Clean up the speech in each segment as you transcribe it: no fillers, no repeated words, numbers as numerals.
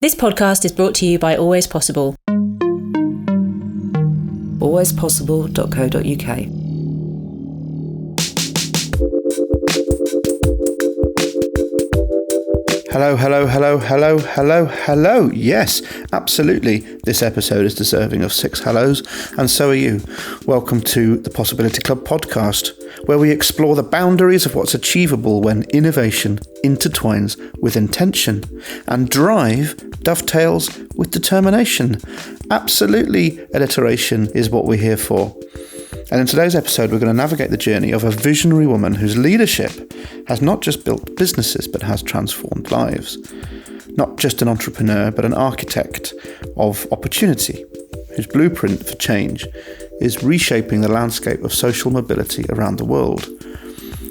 This podcast is brought to you by Always Possible. alwayspossible.co.uk. Hello. Yes, absolutely. This episode is deserving of 6 hellos, and so are you. Welcome to the Possibility Club podcast, where we explore the boundaries of what's achievable when innovation intertwines with intention and drive dovetails with determination. Absolutely, alliteration is what we're here for. And in today's episode, we're going to navigate the journey of a visionary woman whose leadership has not just built businesses, but has transformed lives. Not just an entrepreneur, but an architect of opportunity, whose blueprint for change is reshaping the landscape of social mobility around the world.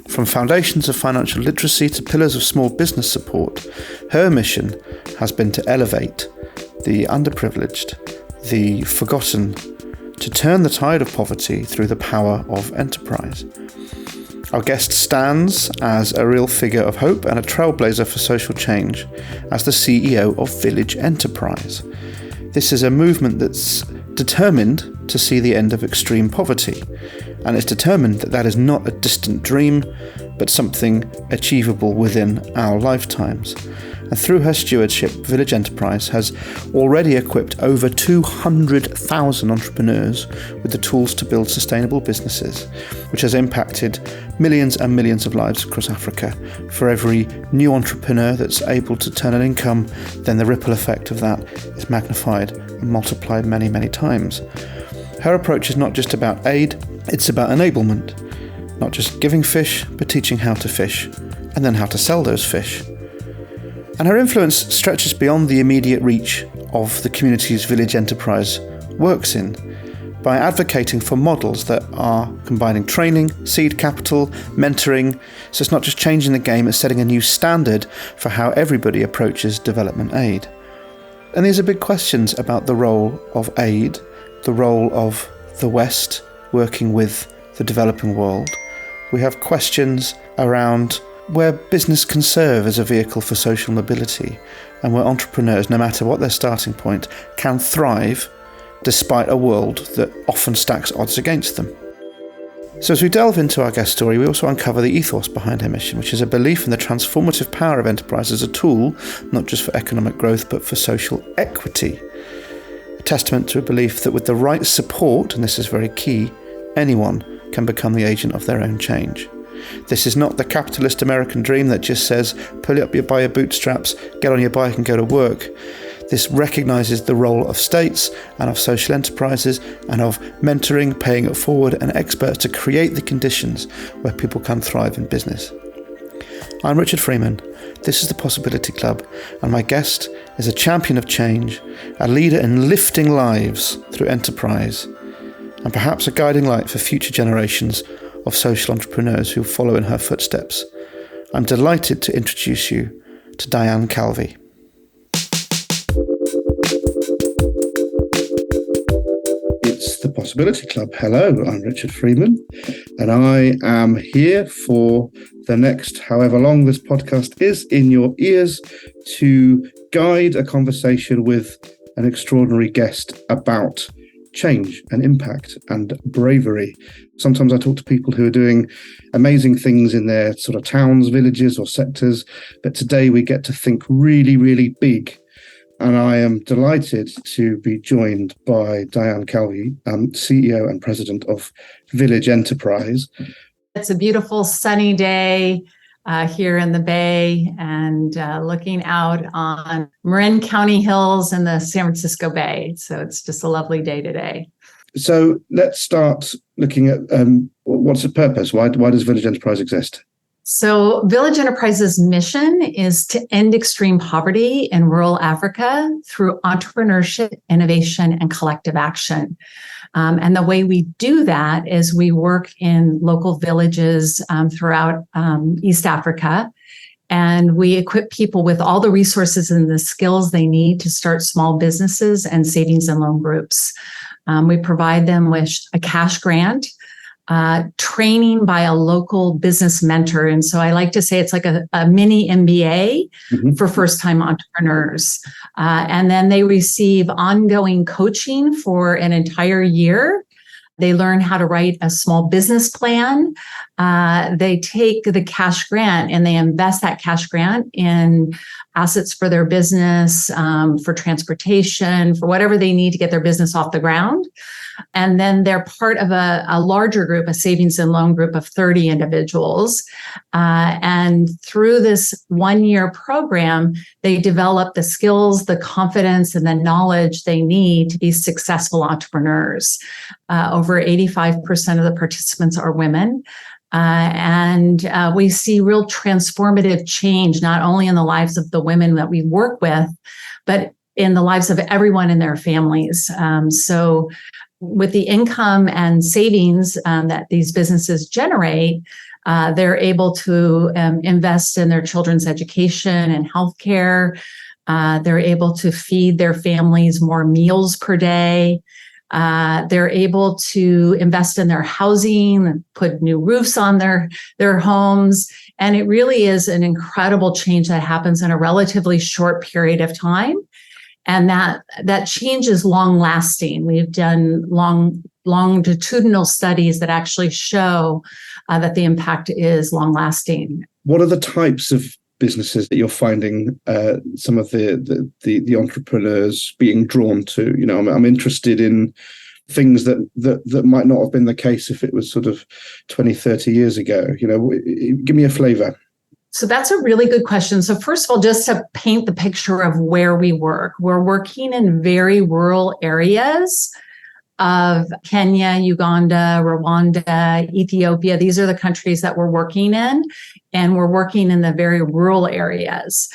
From foundations of financial literacy to pillars of small business support, her mission has been to elevate the underprivileged, the forgotten, to turn the tide of poverty through the power of enterprise. Our guest stands as a real figure of hope and a trailblazer for social change as the CEO of Village Enterprise. This is a movement that's determined to see the end of extreme poverty, and it's determined that that is not a distant dream, but something achievable within our lifetimes. And through her stewardship, Village Enterprise has already equipped over 200,000 entrepreneurs with the tools to build sustainable businesses, which has impacted millions and millions of lives across Africa. For every new entrepreneur that's able to turn an income, then the ripple effect of that is magnified and multiplied many, many times. Her approach is not just about aid, it's about enablement. Not just giving fish, but teaching how to fish, and then how to sell those fish. And her influence stretches beyond the immediate reach of the communities Village Enterprise works in by advocating for models that are combining training, seed capital, mentoring. So it's not just changing the game, it's setting a new standard for how everybody approaches development aid. And these are big questions about the role of aid, the role of the West working with the developing world. We have questions around where business can serve as a vehicle for social mobility, and where entrepreneurs, no matter what their starting point, can thrive despite a world that often stacks odds against them. So as we delve into our guest story, we also uncover the ethos behind her mission, which is a belief in the transformative power of enterprise as a tool, not just for economic growth, but for social equity. A testament to a belief that with the right support, and this is very key, anyone can become the agent of their own change. This is not the capitalist American dream that just says, pull up by your bootstraps, get on your bike and go to work. This recognises the role of states and of social enterprises and of mentoring, paying it forward, and experts to create the conditions where people can thrive in business. I'm Richard Freeman. This is the Possibility Club, and my guest is a champion of change, a leader in lifting lives through enterprise, and perhaps a guiding light for future generations of social entrepreneurs who follow in her footsteps. I'm delighted to introduce you to Diane Calvi. It's the Possibility Club. Hello, I'm Richard Freeman, and I am here for the next however long this podcast is in your ears to guide a conversation with an extraordinary guest about change and impact and bravery. Sometimes I talk to people who are doing amazing things in their sort of towns, villages or sectors, but today we get to think really, really big. And I am delighted to be joined by Diane Calvi, CEO and President of Village Enterprise. It's a beautiful sunny day here in the Bay and looking out on Marin County Hills and the San Francisco Bay. So it's just a lovely day today. So let's start looking at what's the purpose? Why does Village Enterprise exist? So Village Enterprise's mission is to end extreme poverty in rural Africa through entrepreneurship, innovation, and collective action. And the way we do that is we work in local villages throughout East Africa, and we equip people with all the resources and the skills they need to start small businesses and savings and loan groups. We provide them with a cash grant training by a local business mentor. And so I like to say it's like a mini MBA for first-time entrepreneurs. And then they receive ongoing coaching for an entire year. They learn how to write a small business plan. They take the cash grant and they invest that cash grant in assets for their business, for transportation, for whatever they need to get their business off the ground. And then they're part of a larger group, a savings and loan group of 30 individuals. And through this 1-year program, they develop the skills, the confidence, and the knowledge they need to be successful entrepreneurs. Over 85% of the participants are women. And we see real transformative change, not only in the lives of the women that we work with, but in the lives of everyone in their families. So with the income and savings that these businesses generate, they're able to invest in their children's education and healthcare. They're able to feed their families more meals per day. They're able to invest in their housing, put new roofs on their homes. And it really is an incredible change that happens in a relatively short period of time. And that change is long lasting. We've done longitudinal studies that actually show that the impact is long lasting. What are the types of businesses that you're finding some of the entrepreneurs being drawn to? You know, I'm interested in things that might not have been the case if it was sort of 20, 30 years ago. You know, give me a flavor. So that's a really good question. So first of all, just to paint the picture of where we work, we're working in very rural areas of Kenya, Uganda, Rwanda, Ethiopia. These are the countries that we're working in, and we're working in the very rural areas.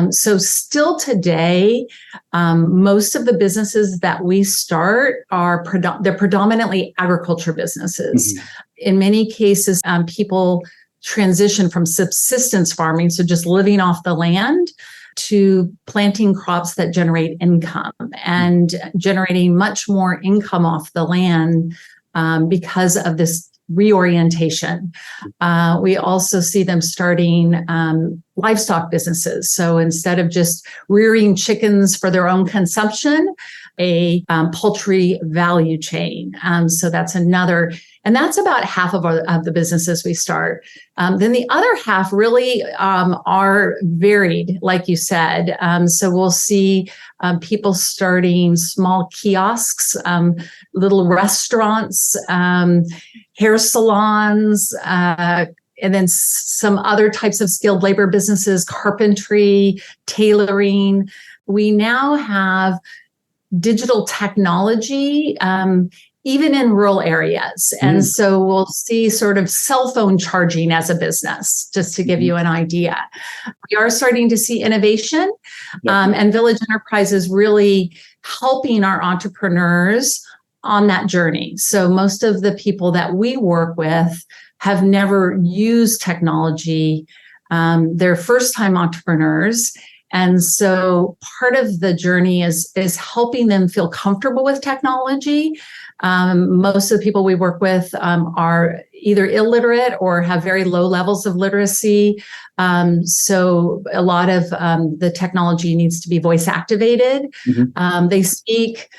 So still today, most of the businesses that we start are they're predominantly agriculture businesses. In many cases, people transition from subsistence farming, so just living off the land, to planting crops that generate income and generating much more income off the land because of this reorientation. We also see them starting livestock businesses. So instead of just rearing chickens for their own consumption, a poultry value chain. So that's another, and that's about half of the businesses we start. Then the other half really are varied, like you said. So we'll see people starting small kiosks, little restaurants, hair salons, and then some other types of skilled labor businesses, carpentry, tailoring. We now have digital technology, even in rural areas. And so we'll see sort of cell phone charging as a business, just to give you an idea. We are starting to see innovation, and Village Enterprise is really helping our entrepreneurs on that journey. So most of the people that we work with have never used technology. They're first-time entrepreneurs. And so part of the journey is helping them feel comfortable with technology. Most of the people we work with are either illiterate or have very low levels of literacy. So a lot of the technology needs to be voice activated. They speak,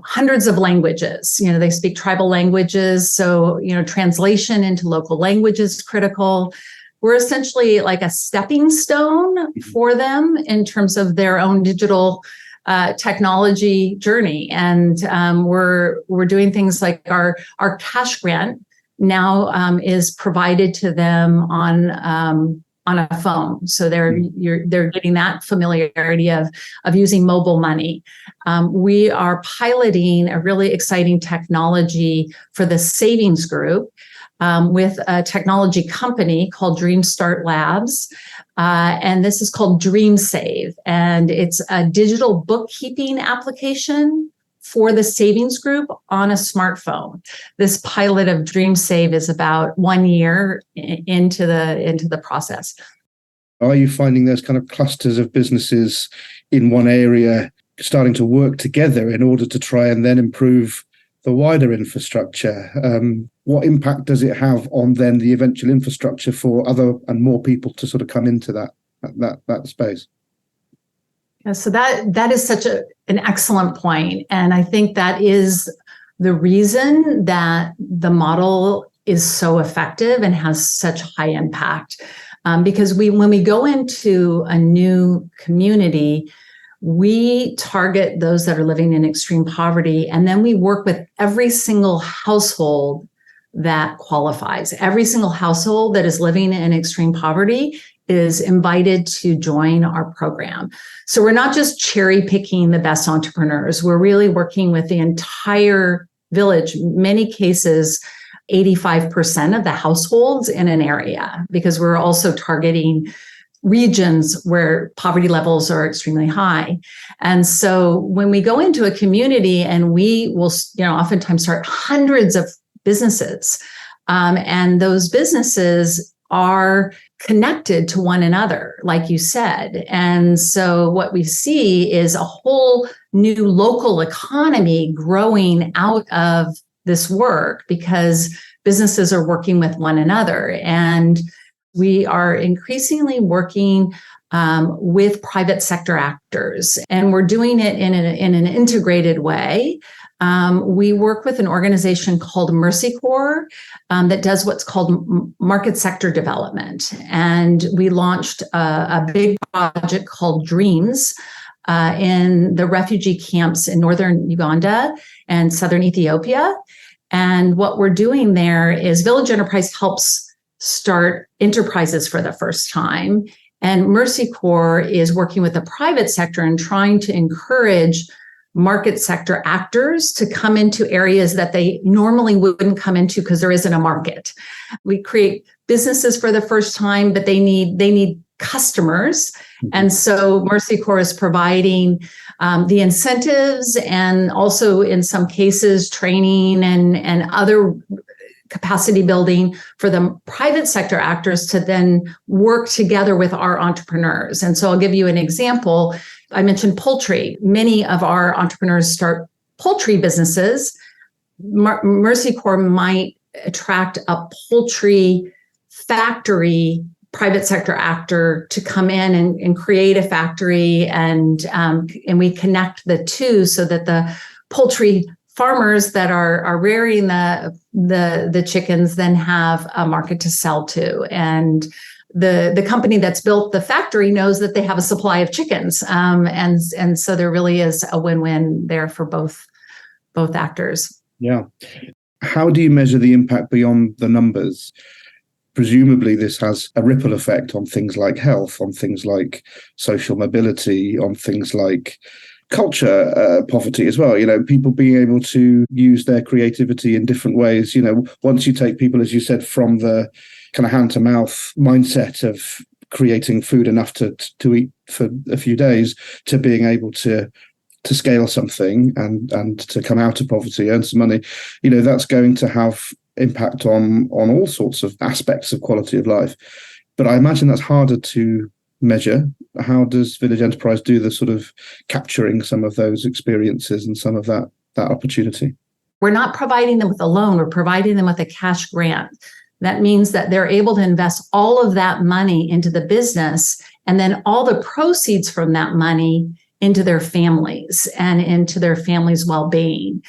hundreds of languages. They speak tribal languages. So, translation into local language is critical. We're essentially like a stepping stone for them in terms of their own digital technology journey. And we're doing things like our cash grant now is provided to them on a phone. So they're getting that familiarity of using mobile money. We are piloting a really exciting technology for the savings group with a technology company called Dream Start Labs. And this is called Dream Save. And it's a digital bookkeeping application for the savings group on a smartphone. This pilot of Dream Save is about 1 year into the process. Are you finding those kind of clusters of businesses in one area starting to work together in order to try and then improve the wider infrastructure. What impact does it have on then the eventual infrastructure for other and more people to sort of come into that space? Yeah, so that is such an excellent point. And I think that is the reason that the model is so effective and has such high impact. Because when we go into a new community, we target those that are living in extreme poverty, and then we work with every single household that qualifies. Every single household that is living in extreme poverty is invited to join our program. So we're not just cherry picking the best entrepreneurs. We're really working with the entire village, many cases, 85% of the households in an area, because we're also targeting regions where poverty levels are extremely high. And so when we go into a community, and we will, oftentimes start hundreds of businesses, and those businesses are connected to one another, like you said. And so what we see is a whole new local economy growing out of this work, because businesses are working with one another. And we are increasingly working with private sector actors, and we're doing it in an integrated way. We work with an organization called Mercy Corps that does what's called market sector development. And we launched a big project called Dreams in the refugee camps in northern Uganda and southern Ethiopia. And what we're doing there is Village Enterprise helps start enterprises for the first time. And Mercy Corps is working with the private sector and trying to encourage market sector actors to come into areas that they normally wouldn't come into because there isn't a market. We create businesses for the first time, but they need customers. And so Mercy Corps is providing the incentives, and also in some cases training and other capacity building for the private sector actors to then work together with our entrepreneurs. And so I'll give you an example. I mentioned poultry. Many of our entrepreneurs start poultry businesses. Mercy Corps might attract a poultry factory private sector actor to come in and create a factory, and we connect the two so that the poultry farmers that are rearing the chickens then have a market to sell to. And the company that's built the factory knows that they have a supply of chickens. And so there really is a win-win there for both actors. Yeah. How do you measure the impact beyond the numbers? Presumably this has a ripple effect on things like health, on things like social mobility, on things like culture, poverty as well. People being able to use their creativity in different ways. Once you take people, as you said, from the kind of hand to mouth mindset of creating food enough to eat for a few days, to being able to scale something and to come out of poverty, earn some money, that's going to have impact on all sorts of aspects of quality of life. But I imagine that's harder to measure. How does Village Enterprise do the sort of capturing some of those experiences and some of that opportunity? We're not providing them with a loan, we're providing them with a cash grant. That means that they're able to invest all of that money into the business, and then all the proceeds from that money into their families and into their families' well-being.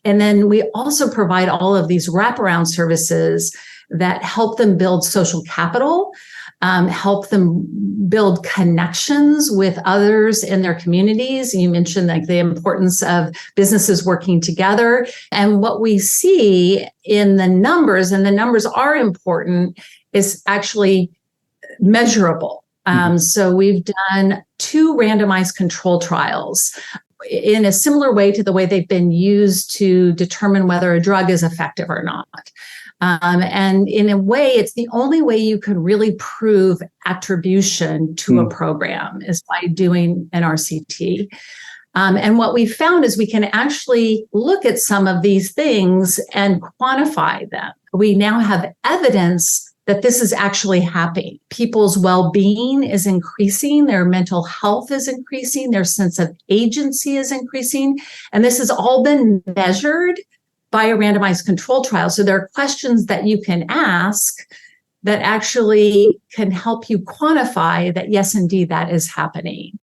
And then we also provide all of these wraparound services that help them build social capital, help them build connections with others in their communities. You mentioned like the importance of businesses working together. And what we see in the numbers, and the numbers are important, is actually measurable. So we've done 2 randomized control trials in a similar way to the way they've been used to determine whether a drug is effective or not. And in a way, it's the only way you can really prove attribution to a program is by doing an RCT. And what we found is we can actually look at some of these things and quantify them. We now have evidence that this is actually happening. People's well-being is increasing, their mental health is increasing, their sense of agency is increasing. And this has all been measured by a randomized control trial. So there are questions that you can ask that actually can help you quantify that, yes, indeed, that is happening.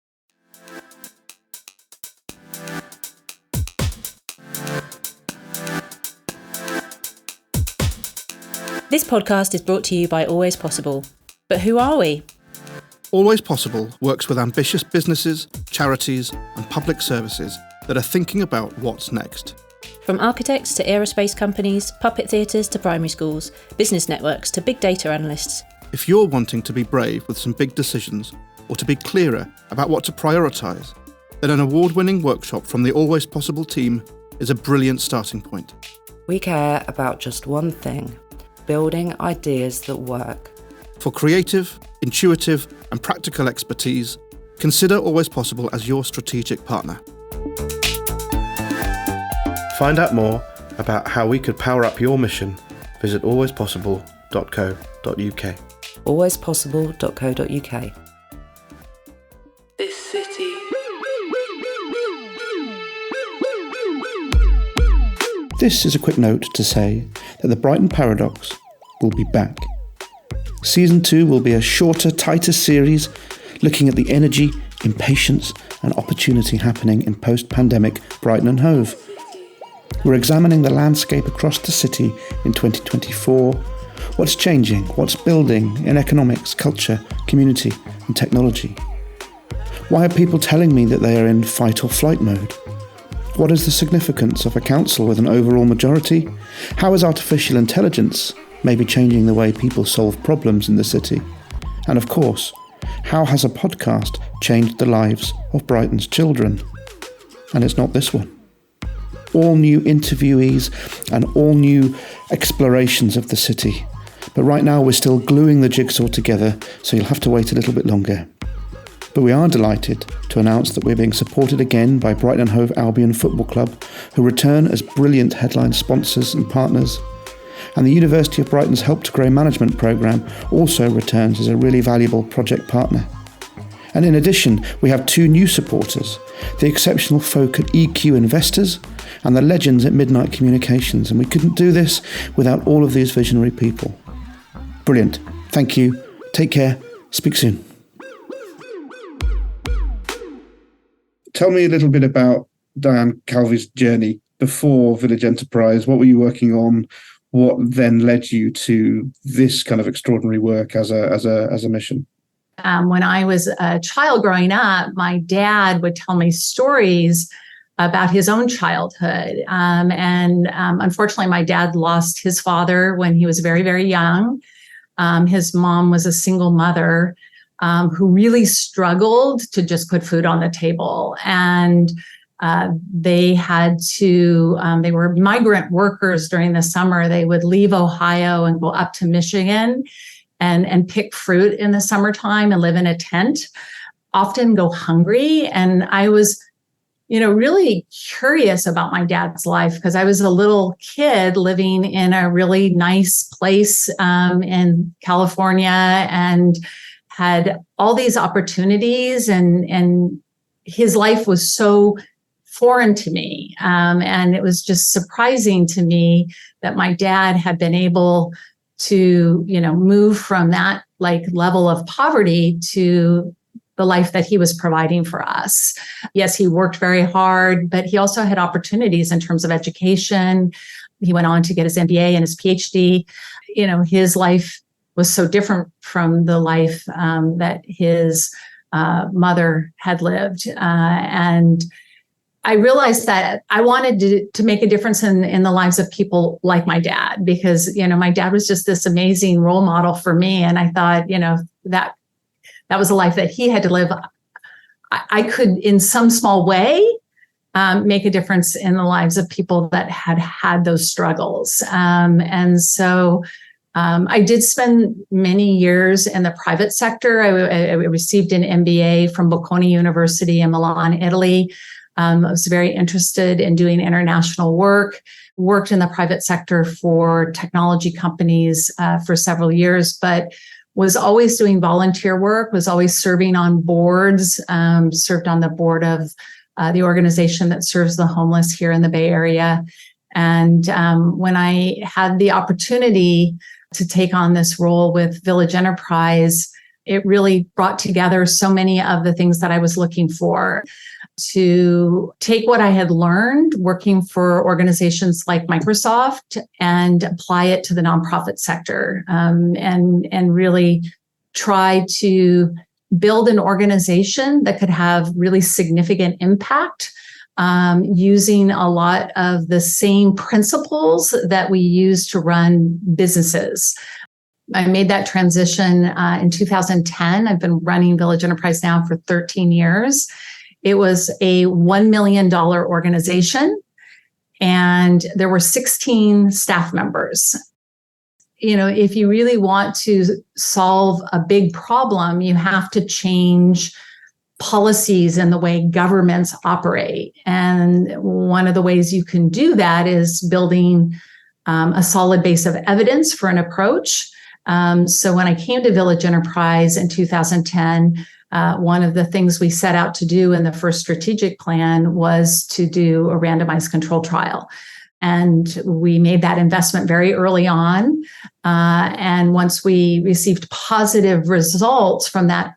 This podcast is brought to you by Always Possible. But who are we? Always Possible works with ambitious businesses, charities, and public services that are thinking about what's next. From architects to aerospace companies, puppet theatres to primary schools, business networks to big data analysts. If you're wanting to be brave with some big decisions, or to be clearer about what to prioritise, then an award-winning workshop from the Always Possible team is a brilliant starting point. We care about just one thing: building ideas that work. For creative, intuitive, and practical expertise, consider Always Possible as your strategic partner. Find out more about how we could power up your mission. Visit alwayspossible.co.uk. alwayspossible.co.uk. This city. This is a quick note to say that the Brighton Paradox will be back. Season 2 will be a shorter, tighter series looking at the energy, impatience and opportunity happening in post-pandemic Brighton and Hove. We're examining the landscape across the city in 2024, what's changing, what's building in economics, culture, community and technology. Why are people telling me that they are in fight or flight mode? What is the significance of a council with an overall majority? How is artificial intelligence maybe changing the way people solve problems in the city? And of course, how has a podcast changed the lives of Brighton's children? And it's not this one. All new interviewees and all new explorations of the city. But right now we're still gluing the jigsaw together, so you'll have to wait a little bit longer. But we are delighted to announce that we're being supported again by Brighton and Hove Albion Football Club, who return as brilliant headline sponsors and partners. And the University of Brighton's Help to Grow management programme also returns as a really valuable project partner. And in addition, we have 2 new supporters, the exceptional folk at EQ Investors and the legends at Midnight Communications. And we couldn't do this without all of these visionary people. Brilliant. Thank you. Take care. Speak soon. Tell me a little bit about Diane Calvi's journey before Village Enterprise. What were you working on? What then led you to this kind of extraordinary work as a mission? When I was a child growing up, my dad would tell me stories about his own childhood. Unfortunately, my dad lost his father when he was very, very young. His mom was a single mother who really struggled to just put food on the table. And they were migrant workers during the summer. They would leave Ohio and go up to Michigan and pick fruit in the summertime and live in a tent, often go hungry. And I was, really curious about my dad's life because I was a little kid living in a really nice place in California and had all these opportunities, and his life was so foreign to me. And it was just surprising to me that my dad had been able to, move from that level of poverty to the life that he was providing for us. Yes, he worked very hard, but he also had opportunities in terms of education. He went on to get his MBA and his PhD. His life was so different from the life that his mother had lived. And I realized that I wanted to make a difference in the lives of people like my dad, because, my dad was just this amazing role model for me. And I thought, that was a life that he had to live. I could, in some small way, make a difference in the lives of people that had those struggles. And so I did spend many years in the private sector. I received an MBA from Bocconi University in Milan, Italy. I was very interested in doing international work, worked in the private sector for technology companies for several years, but was always doing volunteer work, was always serving on boards, served on the board of the organization that serves the homeless here in the Bay Area. And when I had the opportunity to take on this role with Village Enterprise, it really brought together so many of the things that I was looking for, to take what I had learned working for organizations like Microsoft and apply it to the nonprofit sector, and really try to build an organization that could have really significant impact, using a lot of the same principles that we use to run businesses. I made that transition in 2010. I've been running Village Enterprise now for 13 years. It was a $1 million organization, and there were 16 staff members. You know, if you really want to solve a big problem, you have to change policies and the way governments operate. And one of the ways you can do that is building a solid base of evidence for an approach. So when I came to Village Enterprise in 2010, one of the things we set out to do in the first strategic plan was to do a randomized control trial. And we made that investment very early on. And once we received positive results from that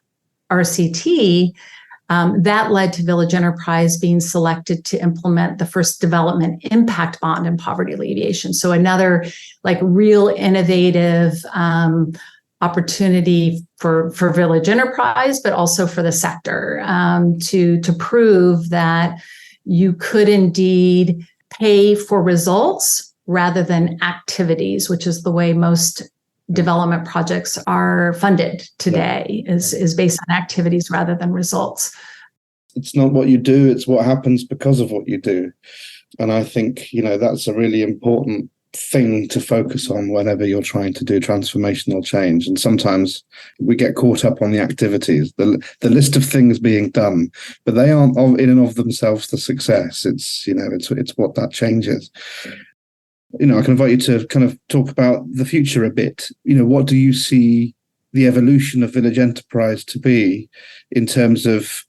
RCT, that led to Village Enterprise being selected to implement the first development impact bond in poverty alleviation. So another like real innovative opportunity for Village Enterprise, but also for the sector, to prove that you could indeed pay for results rather than activities, which is the way most development projects are funded today, is based on activities rather than results. It's not what you do, it's what happens because of what you do. And I think, that's a really important thing to focus on whenever you're trying to do transformational change. And sometimes we get caught up on the activities, the list of things being done, but they aren't in and of themselves the success. It's what that change is. I can invite you to kind of talk about the future a bit. What do you see the evolution of Village Enterprise to be in terms of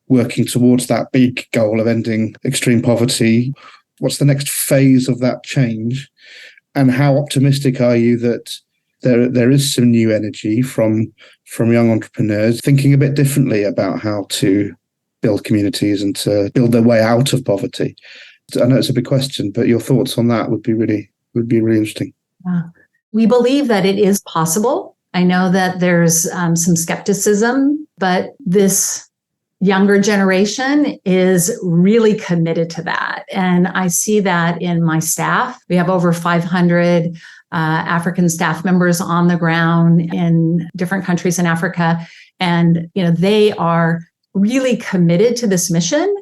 working towards that big goal of ending extreme poverty? What's the next phase of that change? And how optimistic are you that there is some new energy from young entrepreneurs thinking a bit differently about how to build communities and to build their way out of poverty? I know it's a big question, but your thoughts on that would be really interesting. We believe that it is possible. I know that there's some skepticism, but this younger generation is really committed to that. And I see that in my staff. We have over 500 African staff members on the ground in different countries in Africa. And, they are really committed to this mission.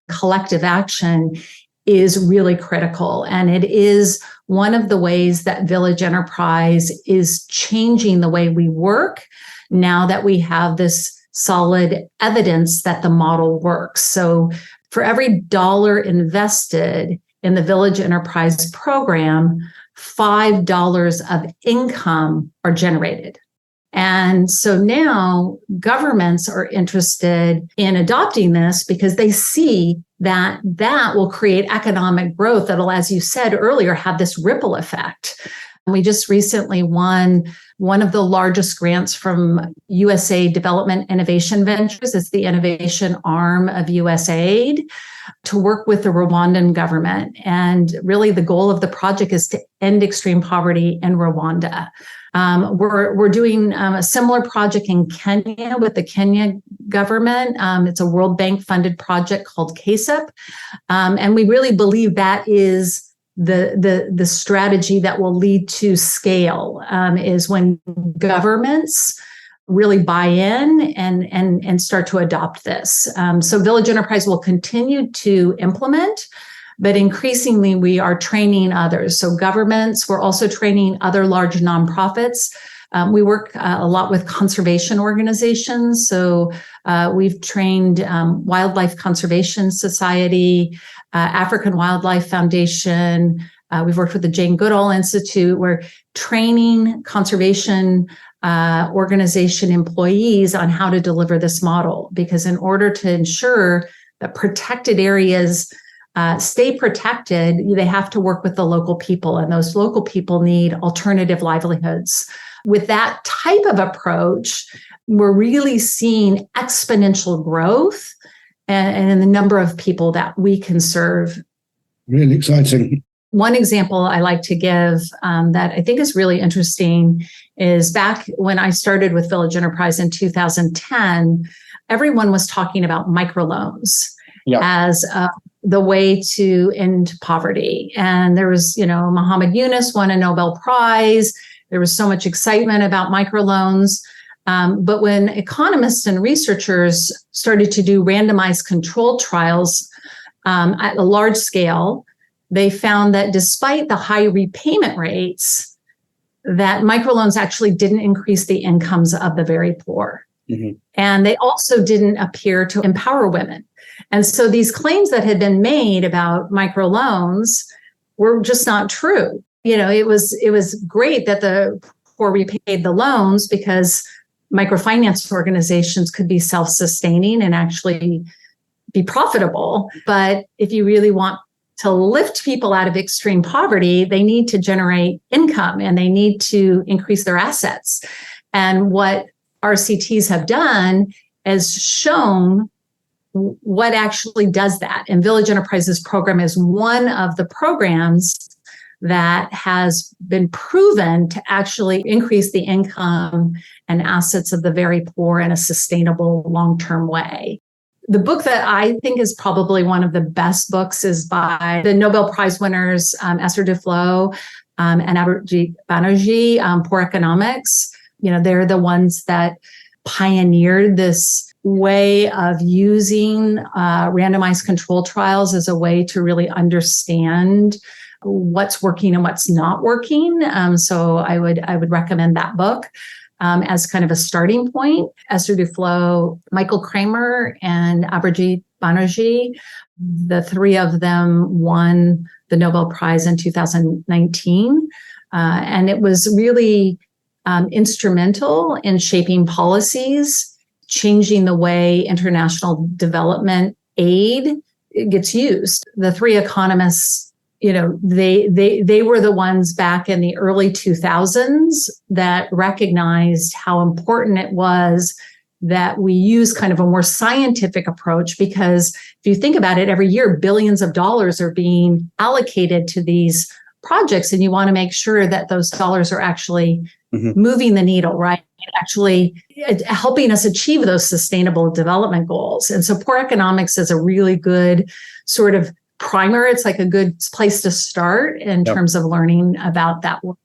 Collective action is really critical. And it is one of the ways that Village Enterprise is changing the way we work now that we have this solid evidence that the model works. So for every dollar invested in the Village Enterprise program, $5 of income are generated. And so now governments are interested in adopting this because they see that will create economic growth that'll, as you said earlier, have this ripple effect. We just recently won one of the largest grants from USA Development Innovation Ventures. It's the innovation arm of USAID, to work with the Rwandan government. And really the goal of the project is to end extreme poverty in Rwanda. We're doing a similar project in Kenya with the Kenya government. It's a World Bank funded project called KSEP. And we really believe that is the strategy that will lead to scale, is when governments really buy in and start to adopt this. So Village Enterprise will continue to implement, but increasingly we are training others. So governments, we're also training other large nonprofits. We work a lot with conservation organizations. So we've trained Wildlife Conservation Society, African Wildlife Foundation. We've worked with the Jane Goodall Institute. We're training conservation organization employees on how to deliver this model, because in order to ensure that protected areas stay protected, they have to work with the local people, and those local people need alternative livelihoods. With that type of approach, we're really seeing exponential growth and in the number of people that we can serve. Really exciting. One example I like to give that I think is really interesting is back when I started with Village Enterprise in 2010, everyone was talking about microloans as the way to end poverty. And there was, Muhammad Yunus won a Nobel Prize. There was so much excitement about microloans. But when economists and researchers started to do randomized controlled trials at a large scale, they found that despite the high repayment rates, that microloans actually didn't increase the incomes of the very poor. Mm-hmm. And they also didn't appear to empower women. And so these claims that had been made about microloans were just not true. It was great that the poor repaid the loans because microfinance organizations could be self-sustaining and actually be profitable. But if you really want to lift people out of extreme poverty, they need to generate income and they need to increase their assets. And what RCTs have done is shown what actually does that. And Village Enterprises program is one of the programs that has been proven to actually increase the income and assets of the very poor in a sustainable long-term way. The book that I think is probably one of the best books is by the Nobel Prize winners, Esther Duflo and Abhijit Banerjee, Poor Economics. They're the ones that pioneered this way of using randomized control trials as a way to really understand what's working and what's not working. So I would recommend that book as kind of a starting point. Esther Duflo, Michael Kramer, and Abhijit Banerjee, the three of them won the Nobel Prize in 2019. And it was really instrumental in shaping policies, changing the way international development aid gets used. The three economists, they were the ones back in the early 2000s that recognized how important it was that we use kind of a more scientific approach, because if you think about it, every year, billions of dollars are being allocated to these projects, and you want to make sure that those dollars are actually moving the needle, right? Actually helping us achieve those sustainable development goals. And so Poor Economics is a really good sort of primer. It's like a good place to start in terms of learning about that work.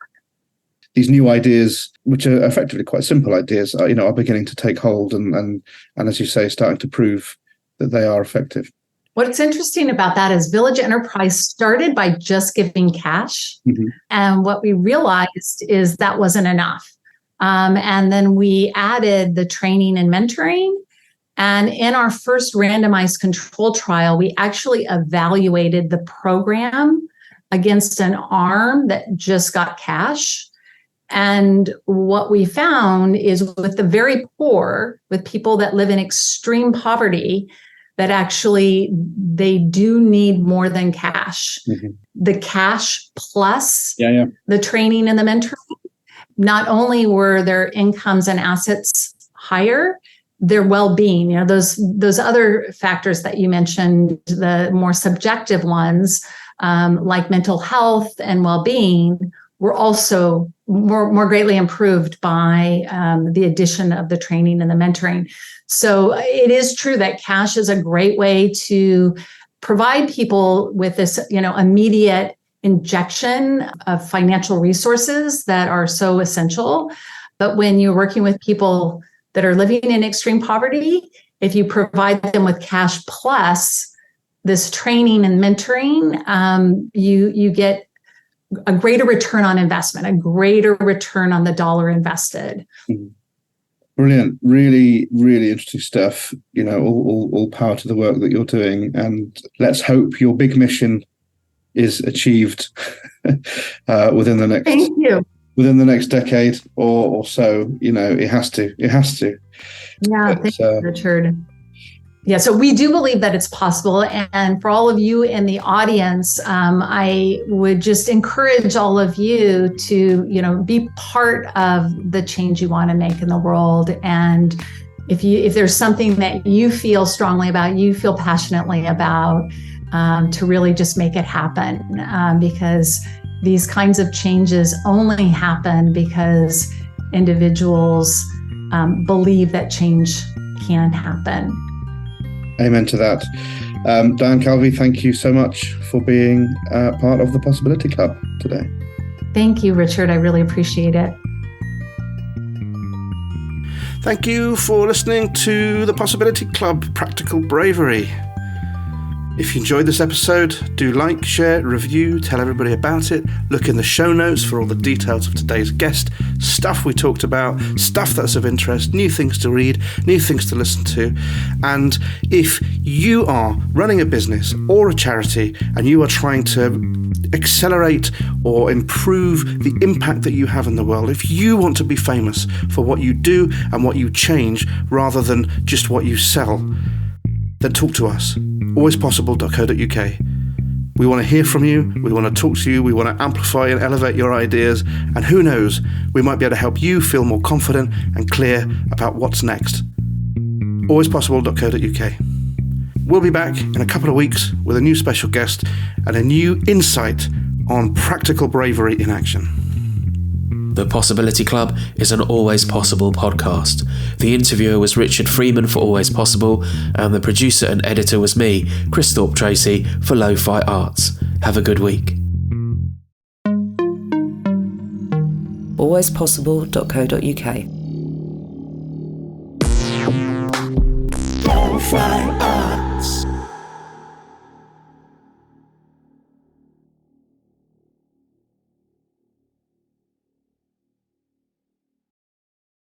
These new ideas, which are effectively quite simple ideas, are beginning to take hold and as you say, starting to prove that they are effective. What's interesting about that is Village Enterprise started by just giving cash. Mm-hmm. And what we realized is that wasn't enough. And then we added the training and mentoring. And in our first randomized control trial, we actually evaluated the program against an arm that just got cash. And what we found is with the very poor, with people that live in extreme poverty, that actually they do need more than cash. Mm-hmm. The cash plus the training and the mentoring, not only were their incomes and assets higher, their well-being, those other factors that you mentioned, the more subjective ones, like mental health and well-being, were also more greatly improved by the addition of the training and the mentoring. So it is true that cash is a great way to provide people with this, immediate injection of financial resources that are so essential. But when you're working with people that are living in extreme poverty, if you provide them with cash plus this training and mentoring, you get a greater return on investment, a greater return on the dollar invested. Brilliant. Really, really interesting stuff. All power to the work that you're doing. And let's hope your big mission is achieved within the next Thank you. Within the next decade or so. It has to. Yeah, thank you, Richard. Yeah, so we do believe that it's possible. And for all of you in the audience, I would just encourage all of you to, be part of the change you want to make in the world. And if there's something that you feel strongly about, you feel passionately about, to really just make it happen, because these kinds of changes only happen because individuals believe that change can happen. Amen to that. Diane Calvi, thank you so much for being part of the Possibility Club today. Thank you, Richard. I really appreciate it. Thank you for listening to the Possibility Club, Practical Bravery. If you enjoyed this episode, do like, share, review, tell everybody about it. Look in the show notes for all the details of today's guest, stuff we talked about, stuff that's of interest, new things to read, new things to listen to. And if you are running a business or a charity and you are trying to accelerate or improve the impact that you have in the world, if you want to be famous for what you do and what you change rather than just what you sell, then talk to us. alwayspossible.co.uk. We want to hear from you, we want to talk to you, we want to amplify and elevate your ideas, and who knows, we might be able to help you feel more confident and clear about what's next. alwayspossible.co.uk. We'll be back in a couple of weeks with a new special guest and a new insight on practical bravery in action. The Possibility Club is an Always Possible podcast. The interviewer was Richard Freeman for Always Possible, and the producer and editor was me, Chris Thorpe Tracy, for Lo-Fi Arts. Have a good week. alwayspossible.co.uk. Lo-Fi Arts.